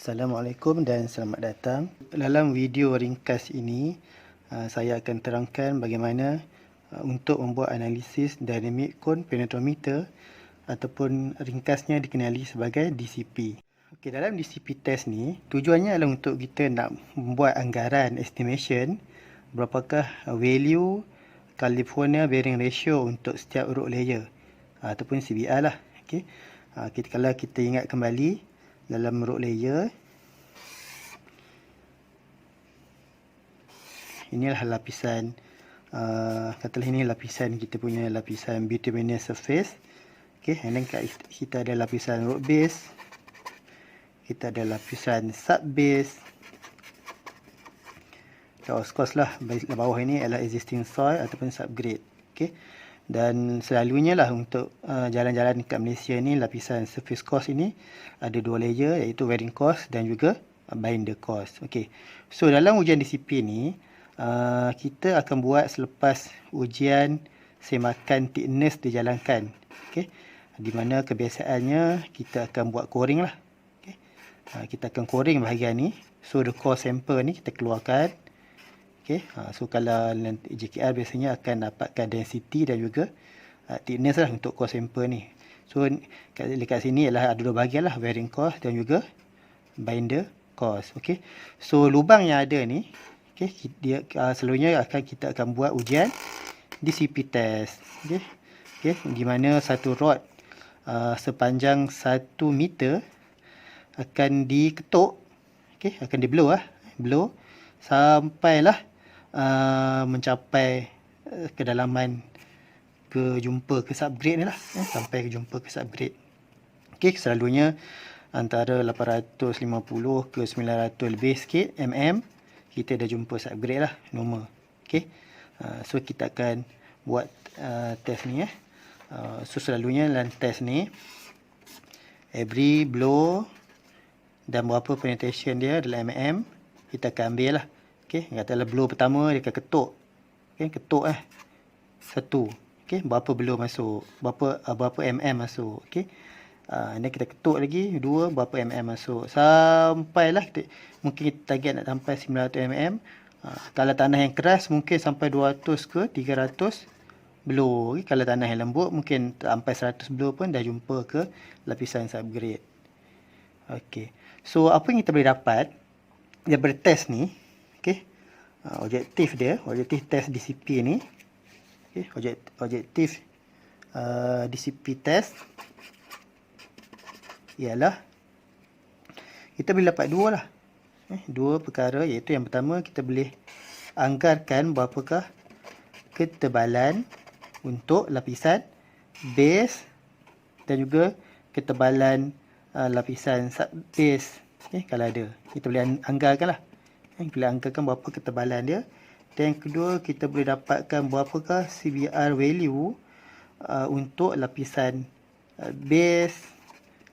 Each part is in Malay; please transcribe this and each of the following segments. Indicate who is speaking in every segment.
Speaker 1: Assalamualaikum dan selamat datang. Dalam video ringkas ini, saya akan terangkan bagaimana untuk membuat analisis dynamic cone penetrometer ataupun ringkasnya dikenali sebagai DCP. Okey, dalam DCP test ni, tujuannya adalah untuk kita nak membuat anggaran estimation berapakah value California bearing ratio untuk setiap root layer ataupun CBR lah. Okey. Kalau kita ingat kembali dalam root layer, inilah lapisan katalah ini lapisan kita punya lapisan bituminous surface. Okay, and then kita ada lapisan root base, kita ada lapisan sub base, dan of course lah bawah ini adalah existing soil ataupun subgrade. Okay, dan selalunya lah untuk jalan-jalan dekat Malaysia ni, lapisan surface course ini ada dua layer, iaitu wearing course dan juga binder course. Okay, so dalam ujian DCP ni kita akan buat selepas ujian semakan thickness dijalankan. Okay, di mana kebiasaannya kita akan buat coring lah. Okay, kita akan coring bahagian ni. So the core sample ni kita keluarkan. Okay, so kalau JKR biasanya akan dapatkan density dan juga thickness lah untuk core sample ni. So dekat sini adalah ada dua bahagian lah, wearing course dan juga binder course. Okay, so lubang yang ada ni, okay, dia selalunya kita akan buat ujian DCP test. Okay, okay, di mana satu rod sepanjang 1 meter akan diketuk, okay, akan di blow sampailah mencapai kedalaman jumpa ke subgrade ni lah, sampai jumpa ke subgrade. Okay, selalunya antara 850 ke 900 lebih sikit mm kita dah jumpa subgrade lah, normal. Okay, so kita akan buat test ni. So selalunya dalam test ni, every blow dan berapa penetration dia dalam mm kita akan ambil lah. Okay, katalah blow pertama dia akan ketuk. Okay, ketuk satu. Okay, berapa blow masuk, berapa mm masuk. Okay, dan kita ketuk lagi dua, berapa mm masuk, sampailah mungkin kita target nak sampai 900 mm. Kalau tanah yang keras mungkin sampai 200 ke 300 blow. Okay, kalau tanah yang lembut mungkin sampai 100 blow pun dah jumpa ke lapisan subgrade. Okay, so apa yang kita boleh dapat daripada test ni, okay, objektif test DCP ni, okay, objektif DCP test ialah kita boleh dapat dua perkara, iaitu yang pertama kita boleh anggarkan berapakah ketebalan untuk lapisan base dan juga ketebalan lapisan sub base. Okay, kalau ada, kita boleh anggarkan lah. Boleh anggarkan berapa ketebalan dia. Dan yang kedua, kita boleh dapatkan berapakah CBR value untuk lapisan base,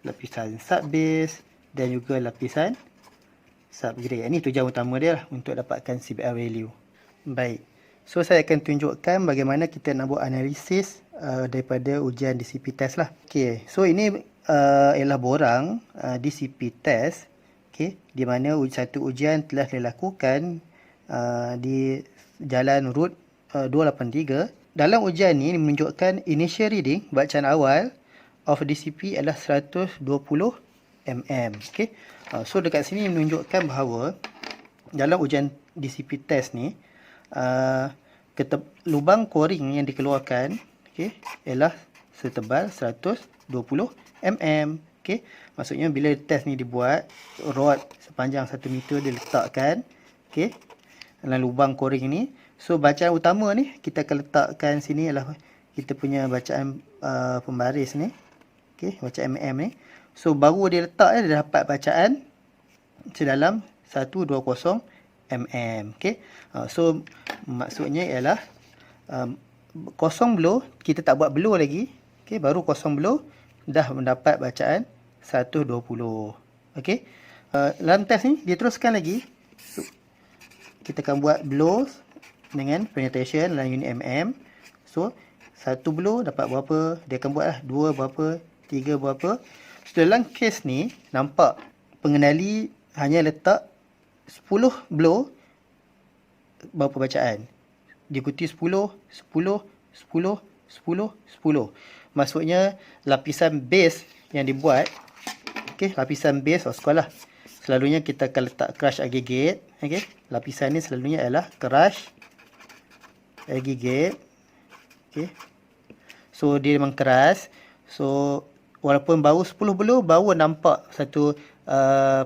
Speaker 1: lapisan sub base dan juga lapisan subgrade. Ini tujuan utama dia lah, untuk dapatkan CBR value. Baik, so saya akan tunjukkan bagaimana kita nak buat analisis daripada ujian DCP test lah. Okay, so ini ialah borang DCP test. Okay, di mana satu ujian telah dilakukan di jalan route 283. Dalam ujian ini menunjukkan initial reading, bacaan awal of DCP adalah 120 mm. Okay, so dekat sini menunjukkan bahawa dalam ujian DCP test ni, lubang coring yang dikeluarkan, okay, ialah setebal 120 mm. Okay, maksudnya bila test ni dibuat, rod sepanjang 1 meter diletakkan, okay, dalam lubang coring ni. So bacaan utama ni kita akan letakkan sini adalah kita punya bacaan pembaris ni, okay, bacaan mm ni. So baru dia letak dia dapat bacaan sedalam 120 mm. Okay, so maksudnya ialah kosong blow, kita tak buat blow lagi, okay, baru kosong blow dah mendapat bacaan 120. Okey. Dalam test ni dia teruskan lagi. So, kita akan buat blow dengan penetration dalam unit mm. So satu blow dapat berapa, dia akan buat lah dua berapa, tiga berapa. So dalam kes ni nampak pengenali hanya letak 10 blow berapa bacaan. Diikuti 10, 10, 10, 10, 10. Maksudnya lapisan base yang dibuat, okey, lapisan base of sekolah. Selalunya kita akan letak crush aggregate, okey. Lapisan ni selalunya adalah crush aggregate. Okey. So dia memang keras. So walaupun baru 10 blow baru nampak satu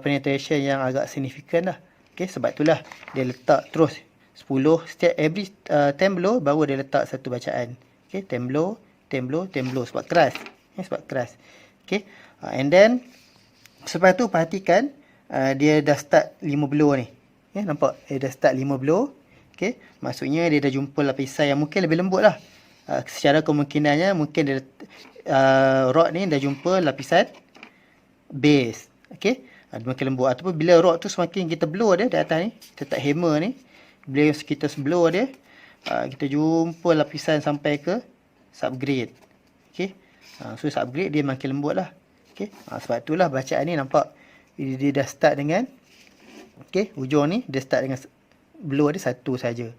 Speaker 1: penetration yang agak signifikan lah. Okey, sebab itulah dia letak terus 10 setiap every 10 blow baru dia letak satu bacaan. Okey, 10 blow, 10 blow, 10 blow sebab keras. Sebab keras. Okey. And then selepas tu perhatikan dia dah start 5 blow ni. Nampak? Dia dah start 5 blow. Okey, maksudnya dia dah jumpa lapisan yang mungkin lebih lembut lah. Secara kemungkinannya mungkin dia rod ni dah jumpa lapisan base. Okey, makin lembut. Ataupun bila rod tu semakin kita blow dia di atas ni, kita tak hammer ni, bila kita blow dia, kita jumpa lapisan sampai ke subgrade. Okey, so subgrade dia makin lembut lah. Okey, sebab itulah bacaan ni nampak dia dah start dengan, okey, hujung ni dia start dengan blow dia satu saja.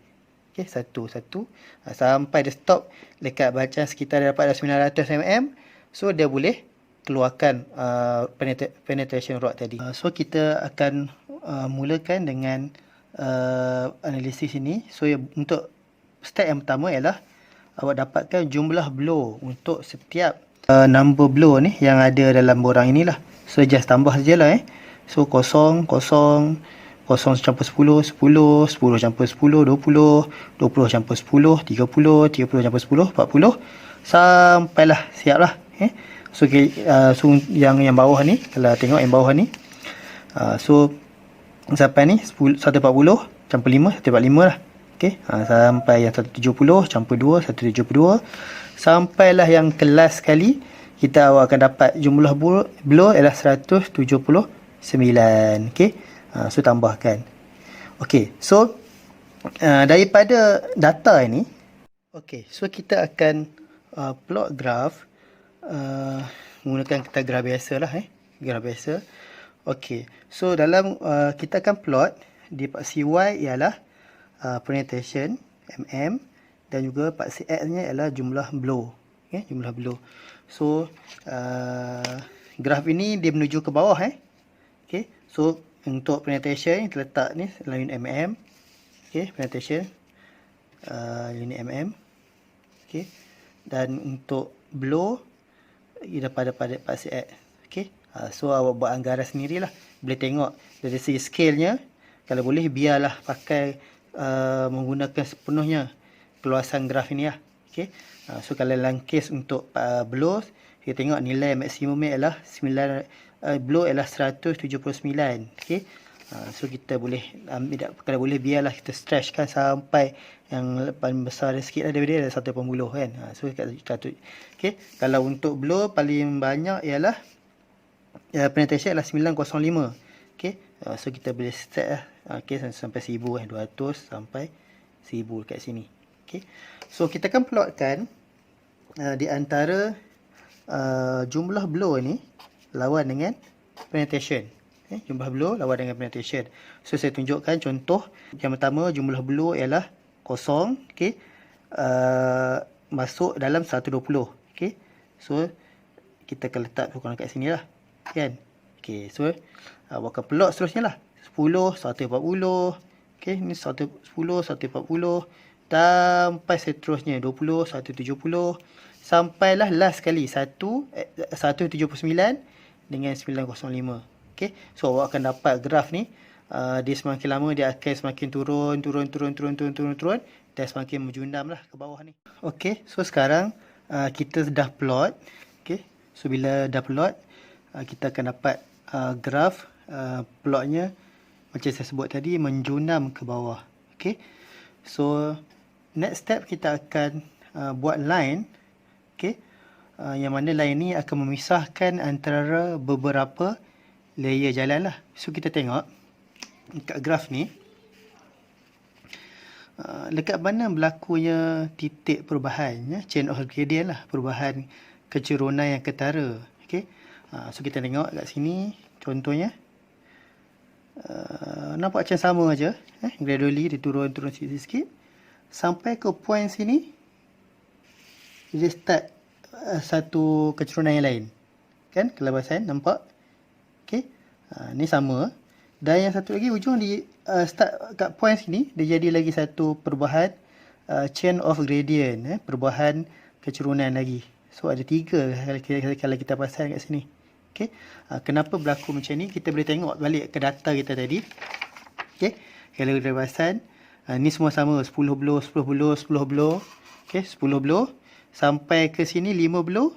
Speaker 1: Okey, satu sampai dia stop dekat bacaan sekitar dia dapat 900 mm. So dia boleh keluarkan penetration rod tadi. So kita akan mulakan dengan analisis ini. So untuk step yang pertama ialah awak dapatkan jumlah blow untuk setiap number blow ni yang ada dalam borang inilah. So just tambah sajalah. So 0, 0, 0 campur 10, 10, 10 campur 10, 20, 20 campur 10, 30, 30 campur 10, 40, sampailah siap lah. So, so yang bawah ni, kalau tengok yang bawah ni, so sampai ni 140 campur 5, 145 lah. Okay, sampai yang 170 campur 2, 172, sampailah yang kelas sekali, kita awak akan dapat jumlah blow ialah 179. Okay. So tambahkan. Okey, so daripada data ini, okey, so kita akan plot graph menggunakan kita graph biasa lah, graph biasa. Okey, so dalam kita akan plot di paksi Y ialah penetration mm dan juga paksi X nya ialah jumlah blow. Okey, jumlah blow. So graph ini dia menuju ke bawah. Okey, so untuk penetration yang terletak ni dalam unit mm. Okey, penetration unit mm. Okey, dan untuk blow ia pada paksi X. Okey, so awak buat anggaran sendirilah. Boleh tengok dari segi scale-nya, kalau boleh biarlah pakai menggunakan sepenuhnya keluasan graf ini lah. Okey, so kalau dalam case untuk blow, kita tengok nilai maksimumnya ialah 9, blow ialah 179. Okey, so kita boleh ambil, kalau boleh biarlah kita stretchkan sampai yang paling besar sikit lah daripada dia, 180 kan. So kat 100. Okey, kalau untuk blow paling banyak ialah penetration ialah 905. Okey, so kita boleh set lah. Okey, sampai 1000 200 sampai 1000 kat sini. Okey, so kita akan plotkan di antara jumlah blow ni lawan dengan penetration. Jumlah blow lawan dengan penetration. So saya tunjukkan contoh. Yang pertama, jumlah blow ialah 0. Okey, masuk dalam 120. Okey, so kita akan letak ukuran kat sini lah, kan. Okey, so awak akan plot seterusnya lah. 10, 140. Okey, ni 110, 140 sampai seterusnya 20, 170, sampailah last sekali 179 dengan 905. Okey, so awak akan dapat graf ni, dia semakin lama dia akan semakin turun dan semakin menjunam lah ke bawah ni. Okey, so sekarang kita dah plot. Okey, so bila dah plot, kita akan dapat graf plotnya macam saya sebut tadi, menjunam ke bawah. Okey, so next step kita akan buat line. Okey, yang mana line ni akan memisahkan antara beberapa layer jalan lah. So kita tengok kat graf ni, dekat mana berlakunya titik perubahan, chain of gradient lah, perubahan kecerunan yang ketara. Okey, so kita tengok kat sini contohnya. nampak macam sama aja. Gradually dia turun sikit-sikit sampai ke point sini, dia start satu kecerunan yang lain. Kan kelepasan nampak. Okey. Ni sama. Dan yang satu lagi ujung di start kat point sini, dia jadi lagi satu perubahan chain of gradient, perubahan kecerunan lagi. So ada 3 kalau kita pasal kat sini. Okey. Kenapa berlaku macam ni? Kita boleh tengok balik ke data kita tadi. Okey. Kalau kita pasal ni semua sama, 10 blow, 10 blow, 10 blow. Okey, 10 blow sampai ke sini 5 blow.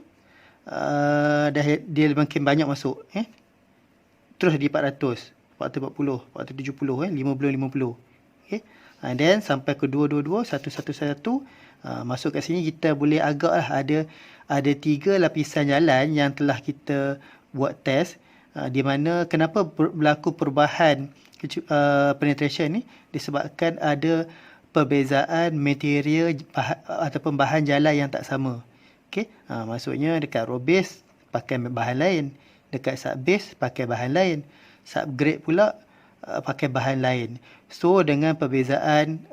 Speaker 1: Dia makin banyak masuk, terus di 400, 440, 470, 5 blow 50. Okey. And then sampai ke 222, 111, masuk kat sini kita boleh agaklah ada 3 lapisan jalan yang telah kita buat test, di mana kenapa berlaku perubahan penetration ni disebabkan ada perbezaan material ataupun bahan jalan yang tak sama. Okey, maksudnya dekat raw base pakai bahan lain, dekat sub base pakai bahan lain, subgrade pula pakai bahan lain. So dengan perbezaan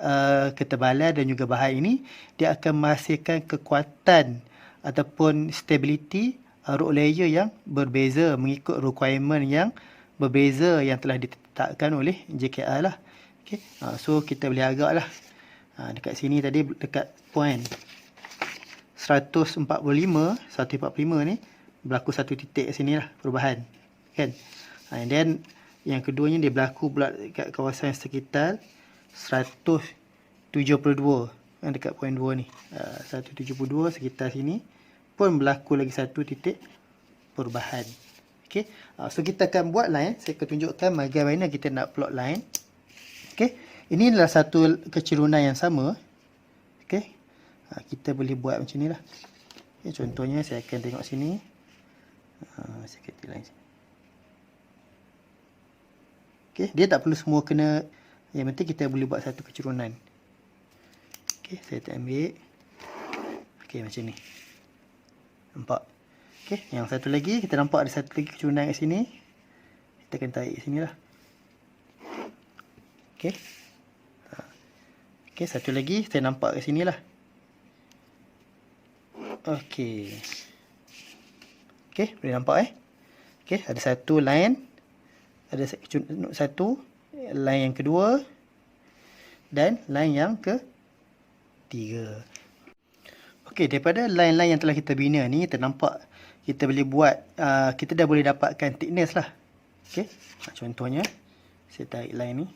Speaker 1: ketebalan dan juga bahan ini, dia akan menghasilkan kekuatan ataupun stability rock layer yang berbeza mengikut requirement yang berbeza yang telah ditetapkan oleh JKR lah. Okay. So kita boleh agak lah. Dekat sini tadi dekat point 145 ni berlaku satu titik kat sini lah perubahan. Kan? And then yang keduanya dia berlaku pula dekat kawasan sekitar 172 dekat point 2 ni. 172 sekitar sini pun berlaku lagi satu titik perubahan. Okey. So kita akan buat line. Saya akan tunjukkan bagaimana kita nak plot line. Okey. Ini adalah satu kecerunan yang sama. Okey. Kita boleh buat macam ni lah. Okay, contohnya saya akan tengok sini. Saya ketik line sini. Okey, dia tak perlu semua kena, yang penting kita boleh buat satu kecerunan. Okey, saya tak ambil. Okey, macam ni. Nampak? Okey, yang satu lagi kita nampak ada satu lagi kecerunan kat sini. Kita akan tarik sini lah. Okey. Okey, satu lagi saya nampak kat sini lah. Okey. Okey, boleh nampak Okey, ada satu line. Ada satu line yang kedua dan line yang ketiga. Okey, daripada line-line yang telah kita bina ni, ternampak kita boleh buat, kita dah boleh dapatkan thickness lah. Okey, contohnya saya tarik line ni.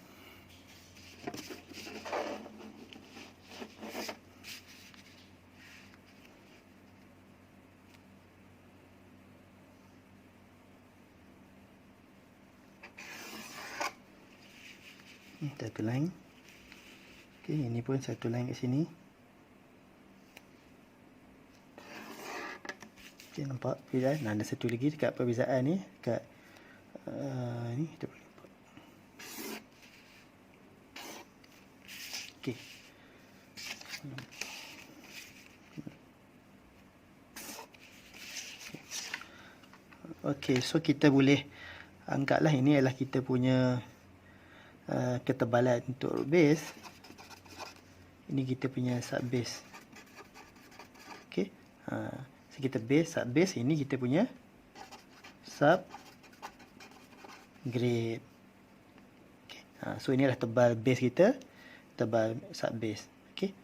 Speaker 1: Satu line. Okey, ini pun satu line kat sini. Okey, nampak perbezaan. Ada satu lagi dekat perbezaan ni, dekat ni kita boleh nampak. Okey. Okey, so kita boleh anggaplah ini adalah kita punya ketebalan untuk base. Ini kita punya sub base. Okey. So kita base, sub base, ini kita punya sub grade. Okay. So inilah tebal base kita, tebal sub base. Okey.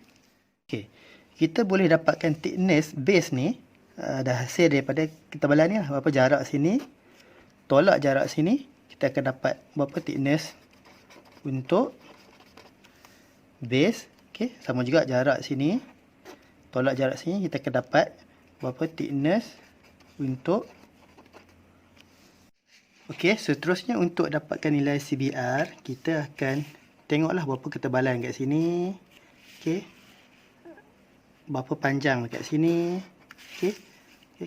Speaker 1: Okey. Kita boleh dapatkan thickness base ni dah hasil daripada ketebalan ni lah. Berapa jarak sini, tolak jarak sini, kita akan dapat berapa thickness untuk base. Okey, sama juga jarak sini, tolak jarak sini, kita akan dapat berapa thickness untuk. Okey, seterusnya untuk dapatkan nilai CBR, kita akan tengoklah berapa ketebalan kat sini. Okey, berapa panjang dekat sini. Okey,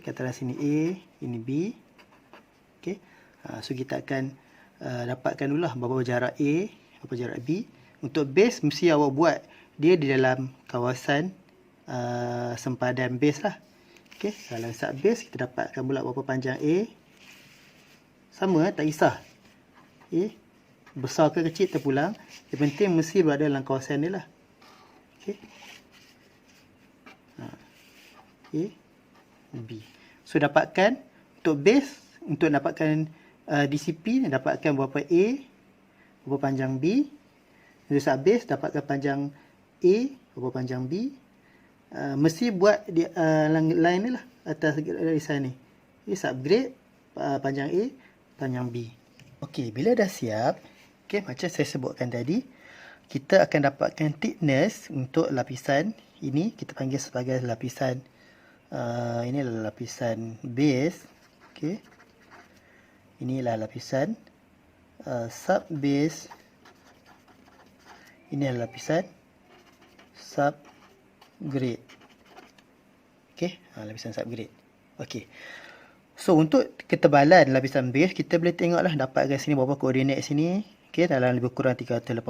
Speaker 1: katakanlah sini A, ini B. Okey, so kita akan dapatkan dulu lah berapa jarak A, berapa jarak B. Untuk base mesti awak buat dia di dalam kawasan sempadan base lah. Okey, dalam sub base kita dapatkan pula berapa panjang A. Sama tak kisah. A, besar ke kecil terpulang. Yang penting mesti berada dalam kawasan ni lah. Okey. A, B. So dapatkan untuk base, untuk dapatkan DCP, dapatkan berapa A, berapa panjang B. Untuk sub base, dapatkan panjang A, berapa panjang B. Mesti buat line ni lah, atas garisan ni. Ini subgrade, panjang A, panjang B. Okey, bila dah siap, okey, macam saya sebutkan tadi, kita akan dapatkan thickness untuk lapisan ini. Kita panggil sebagai lapisan, ini adalah lapisan base. Okey, inilah lapisan sub base. Ini adalah lapisan subgrade. Okey, lapisan subgrade. Okey. So untuk ketebalan lapisan base, kita boleh tengoklah, dapatkan sini berapa koordinat sini. Okey, dalam lebih kurang 380.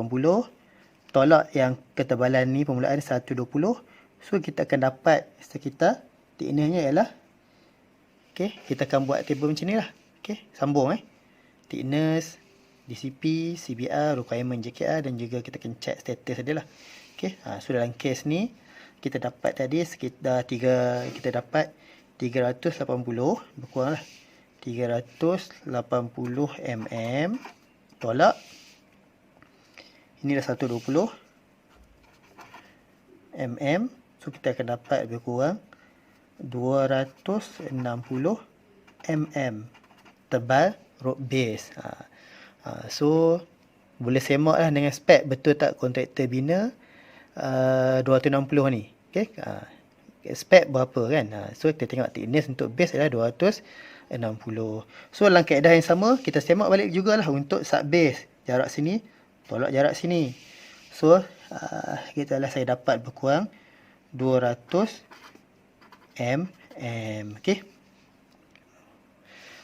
Speaker 1: Tolak yang ketebalan ni permulaan 120. So kita akan dapat sekitar thickness-nya ialah, okey, kita akan buat table macam ni lah. Okey, sambung thickness, DCP, CBR, requirement JKR, dan juga kita akan check status dia lah. Okey, so dalam case ni kita dapat tadi sekitar kita dapat 380, berkurang lah 380 mm, tolak ini dah 120 mm. So kita akan dapat lebih kurang 260 mm tebal rope base. So boleh semak lah dengan spek betul tak kontraktor bina 260 ni. Okay, spek berapa kan. So kita tengok thickness untuk base adalah 260. So dalam kaedah yang sama, kita semak balik jugalah untuk sub base. Jarak sini tolak jarak sini. So saya dapat berkurang 200 mm. Okay.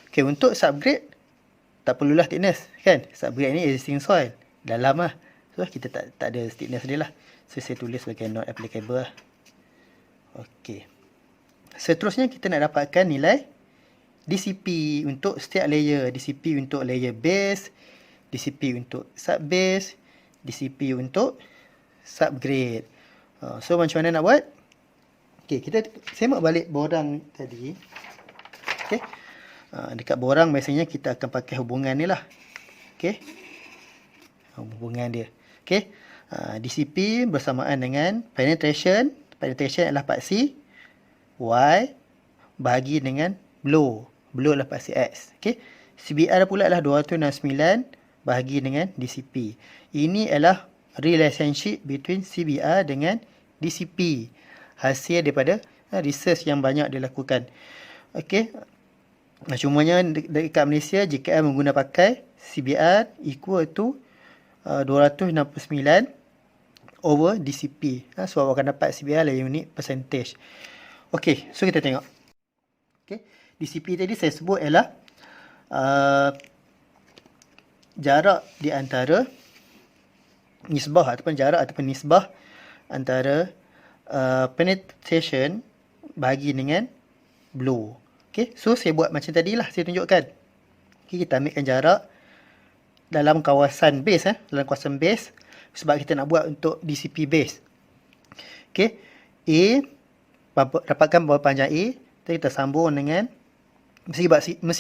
Speaker 1: Okay, untuk subgrade tak perlulah thickness kan. Subgrade ni existing soil dalam lah. So kita tak ada thickness dia lah. So saya tulis sebagai not applicable lah. Okey. Seterusnya kita nak dapatkan nilai DCP untuk setiap layer. DCP untuk layer base, DCP untuk sub base, DCP untuk subgrade. So macam mana nak buat? Okey, kita semak balik borang tadi. Okey. Dekat borang biasanya kita akan pakai hubungan ni lah. Okey. Hubungan dia. Okey. DCP bersamaan dengan penetration. Penetration adalah paksi Y bahagi dengan blow. Blow adalah paksi X. Okay. CBR pula adalah 269 bahagi dengan DCP. Ini adalah relationship between CBR dengan DCP. Hasil daripada research yang banyak dilakukan. Okay. Cumanya dekat Malaysia, JKR menggunakan pakai CBR equal to 269 over DCP. So awak akan dapat CBR lah unit percentage. Okey, so kita tengok. Okey, DCP tadi saya sebut ialah jarak di antara nisbah ataupun jarak ataupun nisbah antara penetration bahagi dengan blow. Okey, so saya buat macam tadilah saya tunjukkan. Okey, kita ambilkan jarak dalam kawasan base dalam kawasan base. Sebab kita nak buat untuk DCP base. Okey. A, dapatkan berapa panjang A. Kita sambung dengan, mesti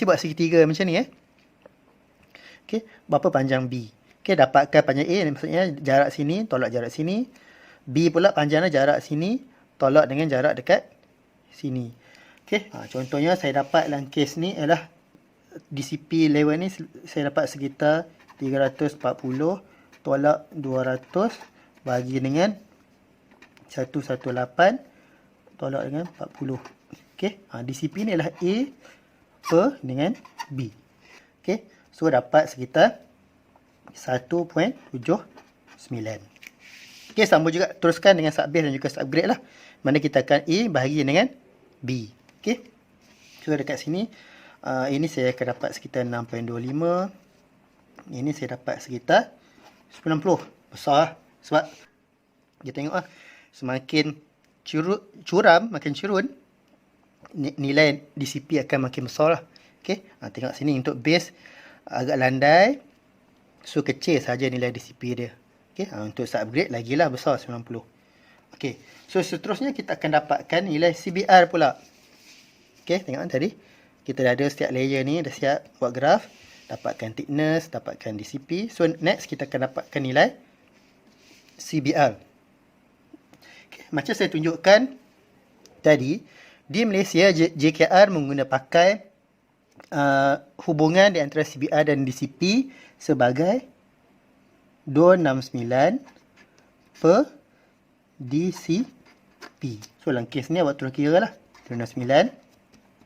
Speaker 1: buat segitiga macam ni. Okey. Berapa panjang B. Okey, dapatkan panjang A, maksudnya jarak sini, tolak jarak sini. B pula panjangnya jarak sini, tolak dengan jarak dekat sini. Okey. Contohnya saya dapat dalam case ni adalah DCP level ni, saya dapat sekitar 340 tolak 200 bagi dengan 118 tolak dengan 40. Okey, DCP ni adalah A per dengan B. Okey, so dapat sekitar 1.79. Okey, sambung juga teruskan dengan sub base dan juga subgrade lah. Mana kita akan A bahagi dengan B. Okey, so dekat sini ini saya akan dapat sekitar 6.25. Ini saya dapat sekitar 90. Besar lah. Sebab kita tengok lah, semakin curam, makin curun, nilai DCP akan makin besar lah. Okay. Tengok sini untuk base agak landai. So kecil saja nilai DCP dia. Okey, untuk subgrade lagilah besar 90. Okey. So seterusnya kita akan dapatkan nilai CBR pula. Okey, tengok tadi. Kita dah ada setiap layer ni, dah siap buat graf. Dapatkan thickness, dapatkan DCP. So next kita akan dapatkan nilai CBR. Okay, macam saya tunjukkan tadi, di Malaysia JKR pakai hubungan di antara CBR dan DCP sebagai 269 per DCP. So dalam kes ni awak terus kira lah. 269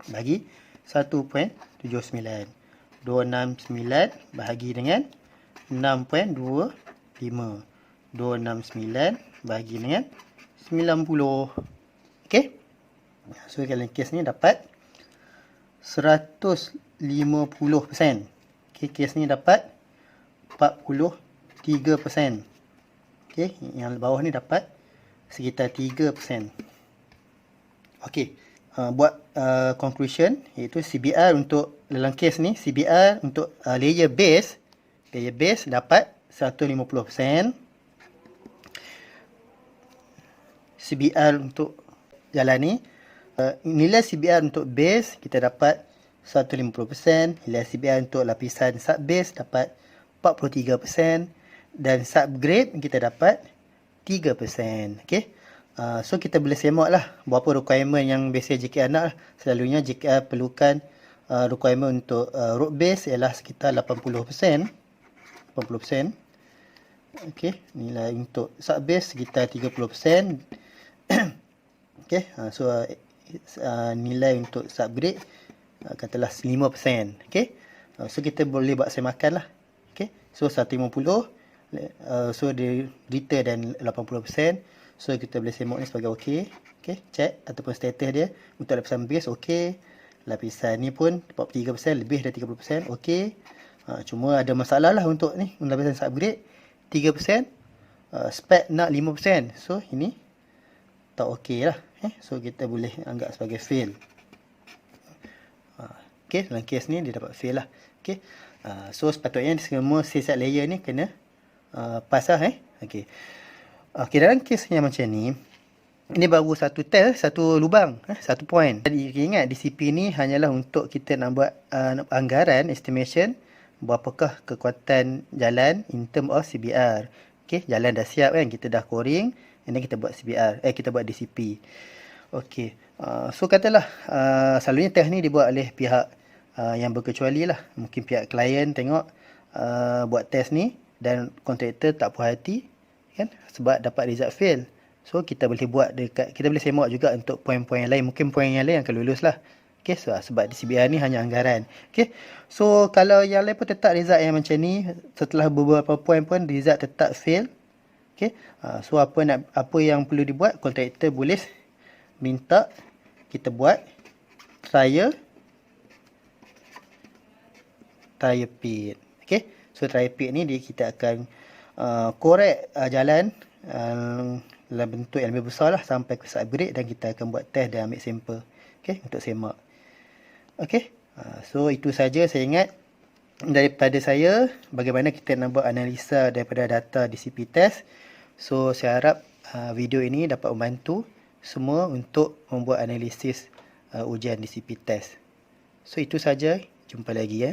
Speaker 1: bagi 1.79. 269 bahagi dengan 6.25. 269 bahagi dengan 90. Okey. So dalam kes ni dapat 150%. Okey, kes ni dapat 43%. Okey, yang bawah ni dapat sekitar 3%. Okey, buat conclusion, iaitu CBR untuk dalam kes ni, CBR untuk layer base dapat 150%. CBR untuk jalan ni, nilai CBR untuk base kita dapat 150%, nilai CBR untuk lapisan sub base dapat 43%, dan subgrade kita dapat 3%. Okey. So kita boleh semak lah berapa requirement yang biasa JKR nak lah. Selalunya JKR perlukan requirement untuk road base ialah sekitar 80%. Okey, nilai untuk sub base sekitar 30%. Okey, so nilai untuk subgrade katalah 5%. Okey. So kita boleh buat semakan lah. Okey. So 150, so dia greater than 80%. So kita boleh semak ni sebagai okey. Okey, check ataupun status dia untuk lapisan base okey. Lapisan ni pun 43%, lebih dari 30%, okey. Cuma ada masalah lah untuk ni, lapisan subgrade 3%, spec nak 5%. So ini tak okey lah. So kita boleh anggap sebagai fail. Okey, dalam kes ni dia dapat fail lah. Okey. So sepatutnya semua setiap layer ni kena pass lah. Okey. Okey, dalam kes yang macam ni, ini baru satu test, satu lubang, satu point. Jadi ingat DCP ni hanyalah untuk kita nak buat anggaran, estimation, berapakah kekuatan jalan in term of CBR. Okey, jalan dah siap kan, kita dah coring, and then kita buat CBR, kita buat DCP. Okey, so katalah selalunya test ni dibuat oleh pihak yang berkecuali lah. Mungkin pihak klien tengok buat test ni dan kontraktor tak puas hati kan, sebab dapat result fail. So kita boleh buat dekat, kita boleh semak juga untuk poin-poin yang lain. Mungkin poin yang lain akan lulus lah. Okay, so sebab di CBR ni hanya anggaran. Okay, so kalau yang lain pun tetap result yang macam ni, setelah beberapa poin pun result tetap fail. Okay, so apa yang perlu dibuat, kontraktor boleh minta kita buat trial pit. Okay, so trial pit ni kita akan korek jalan dalam bentuk yang lebih besar lah sampai ke subgrade, dan kita akan buat test dan ambil sampel. Okay, untuk semak. Okay, so itu saja saya ingat daripada saya bagaimana kita nak buat analisa daripada data DCP test. So saya harap video ini dapat membantu semua untuk membuat analisis ujian DCP test. So itu saja, jumpa lagi ya.